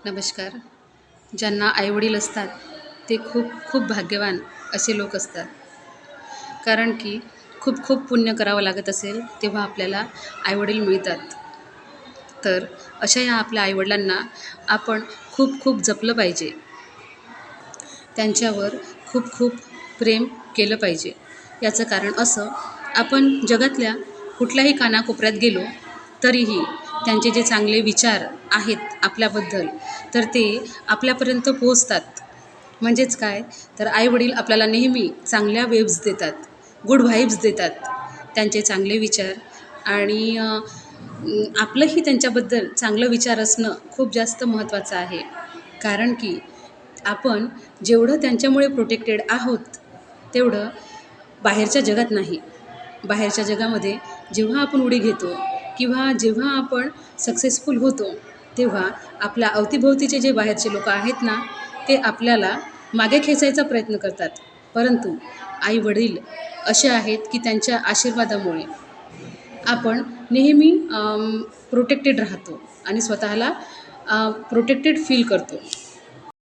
नमस्कार. ज्यांना आईवडील असतात ते खूप खूप भाग्यवान असे लोक असतात. कारण की खूप खूप पुण्य करावं लागत असेल तेव्हा आपल्याला आईवडील मिळतात. तर अशा या आपल्या आईवडिलांना आपण खूप खूप जपलं पाहिजे. त्यांच्यावर खूप खूप प्रेम केलं पाहिजे. याचं कारण असं, आपण जगातल्या कुठल्याही कानाकोपऱ्यात गेलो तरीही त्यांचे जे चांगले विचार आहेत आपल्याबद्दल, तर ते आपल्यापर्यंत पोहोचतात. म्हणजेच काय, तर आईवडील आपल्याला नेहमी चांगल्या वेव्हज देतात, गुड व्हाइब्स देतात. त्यांचे चांगले विचार आणि आपलंही त्यांच्याबद्दल चांगलं विचार असणं खूप जास्त महत्त्वाचं आहे. कारण की आपण जेवढं त्यांच्यामुळे प्रोटेक्टेड आहोत, तेवढं बाहेरच्या जगात नाही. बाहेरच्या जगामध्ये जेव्हा आपण उडी घेतो किंवा जेव्हा आपण सक्सेसफुल होतो, तेव्हा आपल्या अवतीभोवतीचे जे बाहेरचे लोक आहेत ना, ते आपल्याला मागे खेचायचा प्रयत्न करतात. परंतु आई-वडील असे आहेत की त्यांच्या आशीर्वादामुळे आपण नेहमी प्रोटेक्टेड राहतो आणि स्वतःला प्रोटेक्टेड फील करतो.